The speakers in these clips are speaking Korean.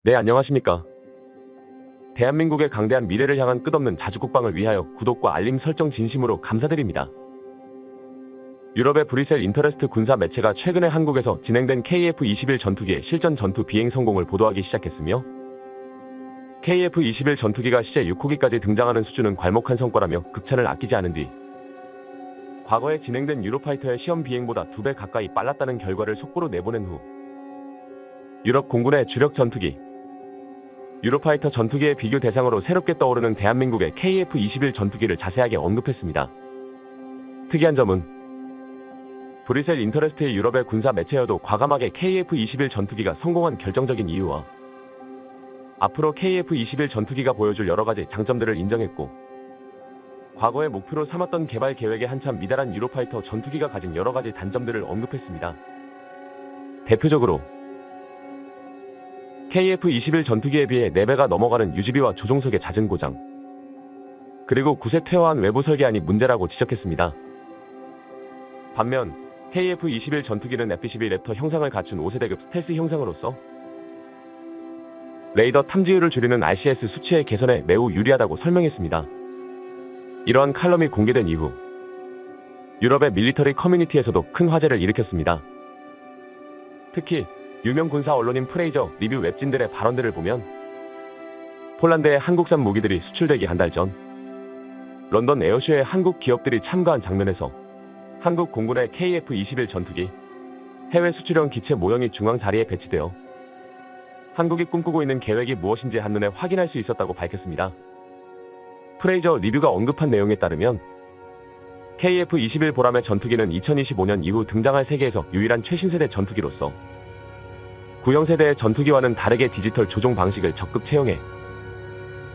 네, 안녕하십니까. 대한민국의 강대한 미래를 향한 끝없는 자주국방을 위하여 구독과 알림 설정 진심으로 감사드립니다. 유럽의 브뤼셀 인터레스트 군사 매체가 최근에 한국에서 진행된 KF-21 전투기의 실전 전투 비행 성공을 보도하기 시작했으며 KF-21 전투기가 시제 6호기까지 등장하는 수준은 괄목한 성과라며 극찬을 아끼지 않은 뒤 과거에 진행된 유로파이터의 시험 비행보다 2배 가까이 빨랐다는 결과를 속보로 내보낸 후 유럽 공군의 주력 전투기 유로파이터 전투기의 비교 대상으로 새롭게 떠오르는 대한민국의 KF-21 전투기를 자세하게 언급했습니다. 특이한 점은 브뤼셀 인터레스트의 유럽의 군사 매체여도 과감하게 KF-21 전투기가 성공한 결정적인 이유와 앞으로 KF-21 전투기가 보여줄 여러가지 장점들을 인정했고 과거의 목표로 삼았던 개발 계획에 한참 미달한 유로파이터 전투기가 가진 여러가지 단점들을 언급했습니다. 대표적으로 KF-21 전투기에 비해 4배가 넘어가는 유지비와 조종석의 잦은 고장, 그리고 구세 퇴화한 외부 설계안이 문제라고 지적했습니다. 반면 KF-21 전투기는 F-12 랩터 형상을 갖춘 5세대급 스텔스 형상으로서 레이더 탐지율을 줄이는 RCS 수치의 개선에 매우 유리하다고 설명했습니다. 이러한 칼럼이 공개된 이후 유럽의 밀리터리 커뮤니티에서도 큰 화제를 일으켰습니다. 특히 유명 군사 언론인 프레이저 리뷰 웹진들의 발언들을 보면 폴란드에 한국산 무기들이 수출되기 한 달 전 런던 에어쇼에 한국 기업들이 참가한 장면에서 한국 공군의 KF-21 전투기 해외 수출형 기체 모형이 중앙 자리에 배치되어 한국이 꿈꾸고 있는 계획이 무엇인지 한눈에 확인할 수 있었다고 밝혔습니다. 프레이저 리뷰가 언급한 내용에 따르면 KF-21 보람의 전투기는 2025년 이후 등장할 세계에서 유일한 최신세대 전투기로서 구형세대의 전투기와는 다르게 디지털 조종 방식을 적극 채용해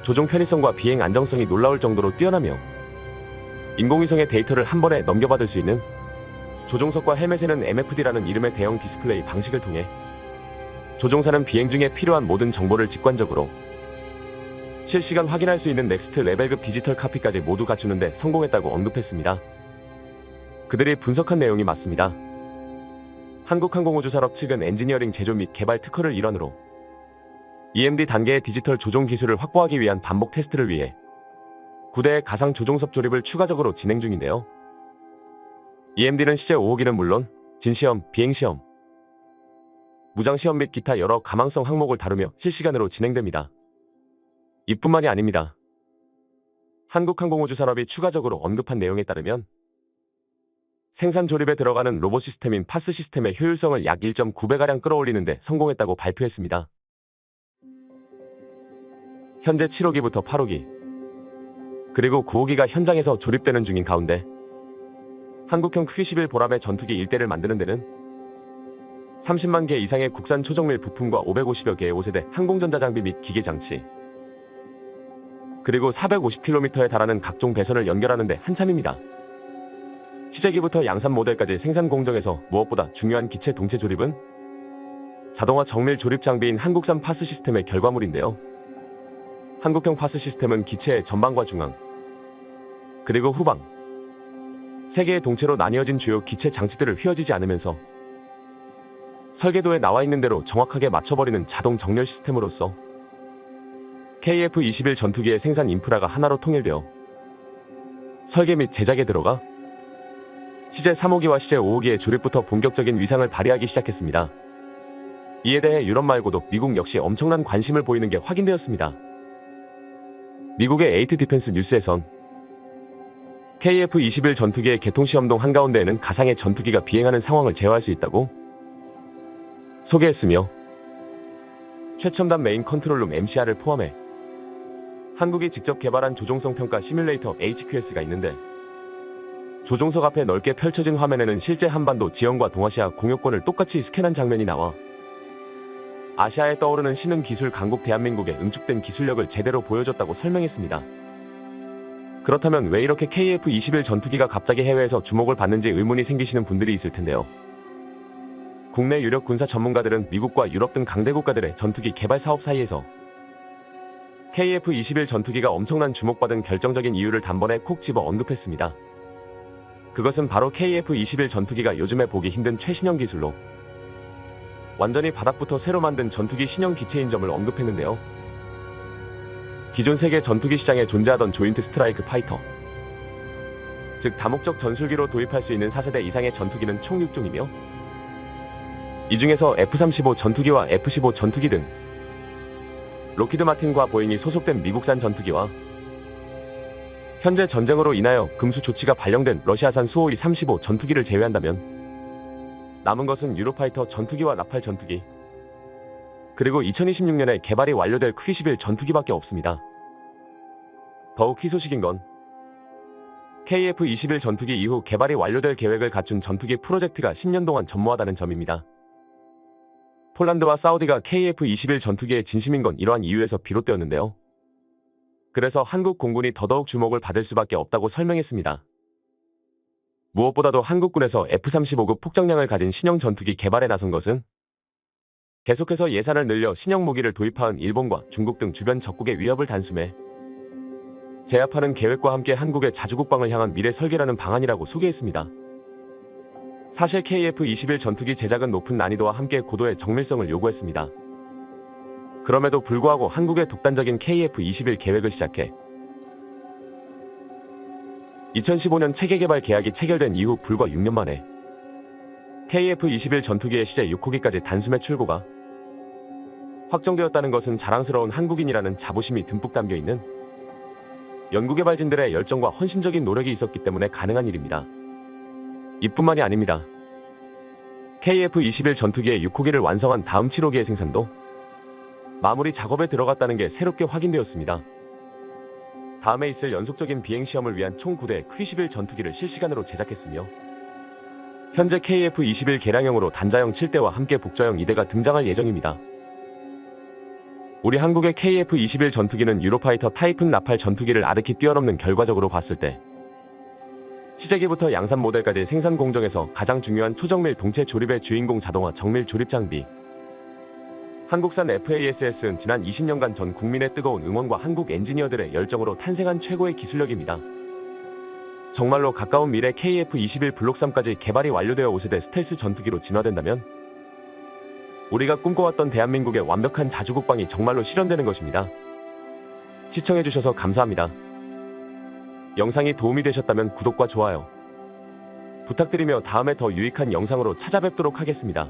조종 편의성과 비행 안정성이 놀라울 정도로 뛰어나며 인공위성의 데이터를 한 번에 넘겨받을 수 있는 조종석과 헬멧에는 MFD라는 이름의 대형 디스플레이 방식을 통해 조종사는 비행 중에 필요한 모든 정보를 직관적으로 실시간 확인할 수 있는 넥스트 레벨급 디지털 카피까지 모두 갖추는 데 성공했다고 언급했습니다. 그들이 분석한 내용이 맞습니다. 한국항공우주산업 측은 엔지니어링 제조 및 개발 특허를 일환으로 EMD 단계의 디지털 조종 기술을 확보하기 위한 반복 테스트를 위해 9대의 가상 조종석 조립을 추가적으로 진행 중인데요. EMD는 시제 5호기는 물론 진시험, 비행시험, 무장시험 및 기타 여러 가망성 항목을 다루며 실시간으로 진행됩니다. 이뿐만이 아닙니다. 한국항공우주산업이 추가적으로 언급한 내용에 따르면 생산 조립에 들어가는 로봇 시스템인 파스 시스템의 효율성을 약 1.9배가량 끌어올리는 데 성공했다고 발표했습니다. 현재 7호기부터 8호기, 그리고 9호기가 현장에서 조립되는 중인 가운데 한국형 Q-11 보람의 전투기 1대를 만드는 데는 30만 개 이상의 국산 초정밀 부품과 550여 개의 5세대 항공전자 장비 및 기계 장치, 그리고 450km에 달하는 각종 배선을 연결하는 데 한참입니다. 시제기부터 양산 모델까지 생산 공정에서 무엇보다 중요한 기체 동체 조립은 자동화 정밀 조립 장비인 한국산 파스 시스템의 결과물인데요. 한국형 파스 시스템은 기체의 전방과 중앙, 그리고 후방, 3개의 동체로 나뉘어진 주요 기체 장치들을 휘어지지 않으면서 설계도에 나와 있는 대로 정확하게 맞춰버리는 자동 정렬 시스템으로서 KF-21 전투기의 생산 인프라가 하나로 통일되어 설계 및 제작에 들어가 시제 3호기와 시제 5호기의 조립부터 본격적인 위상을 발휘하기 시작했습니다. 이에 대해 유럽 말고도 미국 역시 엄청난 관심을 보이는 게 확인되었습니다. 미국의 에이트 디펜스 뉴스에선 KF-21 전투기의 개통시험동 한가운데에는 가상의 전투기가 비행하는 상황을 제어할 수 있다고 소개했으며 최첨단 메인 컨트롤룸 MCR을 포함해 한국이 직접 개발한 조종성 평가 시뮬레이터 HQS가 있는데 조종석 앞에 넓게 펼쳐진 화면에는 실제 한반도 지형과 동아시아 공역권을 똑같이 스캔한 장면이 나와 아시아에 떠오르는 신흥 기술 강국 대한민국의 응축된 기술력을 제대로 보여줬다고 설명했습니다. 그렇다면 왜 이렇게 KF-21 전투기가 갑자기 해외에서 주목을 받는지 의문이 생기시는 분들이 있을 텐데요. 국내 유력 군사 전문가들은 미국과 유럽 등 강대 국가들의 전투기 개발 사업 사이에서 KF-21 전투기가 엄청난 주목받은 결정적인 이유를 단번에 콕 집어 언급했습니다. 그것은 바로 KF-21 전투기가 요즘에 보기 힘든 최신형 기술로 완전히 바닥부터 새로 만든 전투기 신형 기체인 점을 언급했는데요. 기존 세계 전투기 시장에 존재하던 조인트 스트라이크 파이터, 즉 다목적 전술기로 도입할 수 있는 4세대 이상의 전투기는 총 6종이며 이 중에서 F-35 전투기와 F-15 전투기 등 록히드 마틴과 보잉이 소속된 미국산 전투기와 현재 전쟁으로 인하여 금수 조치가 발령된 러시아산 수호이 35 전투기를 제외한다면 남은 것은 유로파이터 전투기와 라팔 전투기, 그리고 2026년에 개발이 완료될 Q-21 전투기밖에 없습니다. 더욱 희소식인 건 KF-21 전투기 이후 개발이 완료될 계획을 갖춘 전투기 프로젝트가 10년 동안 전무하다는 점입니다. 폴란드와 사우디가 KF-21 전투기에 진심인 건 이러한 이유에서 비롯되었는데요. 그래서 한국 공군이 더더욱 주목을 받을 수밖에 없다고 설명했습니다. 무엇보다도 한국군에서 F-35급 폭정량을 가진 신형 전투기 개발에 나선 것은 계속해서 예산을 늘려 신형 무기를 도입하는 일본과 중국 등 주변 적국의 위협을 단숨에 제압하는 계획과 함께 한국의 자주국방을 향한 미래 설계라는 방안이라고 소개했습니다. 사실 KF-21 전투기 제작은 높은 난이도와 함께 고도의 정밀성을 요구했습니다. 그럼에도 불구하고 한국의 독단적인 KF-21 계획을 시작해 2015년 체계개발 계약이 체결된 이후 불과 6년 만에 KF-21 전투기의 시제 6호기까지 단숨에 출고가 확정되었다는 것은 자랑스러운 한국인이라는 자부심이 듬뿍 담겨있는 연구개발진들의 열정과 헌신적인 노력이 있었기 때문에 가능한 일입니다. 이뿐만이 아닙니다. KF-21 전투기의 6호기를 완성한 다음 7호기의 생산도 마무리 작업에 들어갔다는 게 새롭게 확인되었습니다. 다음에 있을 연속적인 비행시험을 위한 총 9대 Q-21 전투기를 실시간으로 제작했으며 현재 KF-21 개량형으로 단자형 7대와 함께 복저형 2대가 등장할 예정입니다. 우리 한국의 KF-21 전투기는 유로파이터 타이푼 라팔 전투기를 아득히 뛰어넘는 결과적으로 봤을 때 시제기부터 양산 모델까지 생산 공정에서 가장 중요한 초정밀 동체 조립의 주인공 자동화 정밀 조립 장비 한국산 FASS는 지난 20년간 전 국민의 뜨거운 응원과 한국 엔지니어들의 열정으로 탄생한 최고의 기술력입니다. 정말로 가까운 미래 KF-21 블록 3까지 개발이 완료되어 5세대 스텔스 전투기로 진화된다면 우리가 꿈꿔왔던 대한민국의 완벽한 자주국방이 정말로 실현되는 것입니다. 시청해주셔서 감사합니다. 영상이 도움이 되셨다면 구독과 좋아요 부탁드리며 다음에 더 유익한 영상으로 찾아뵙도록 하겠습니다.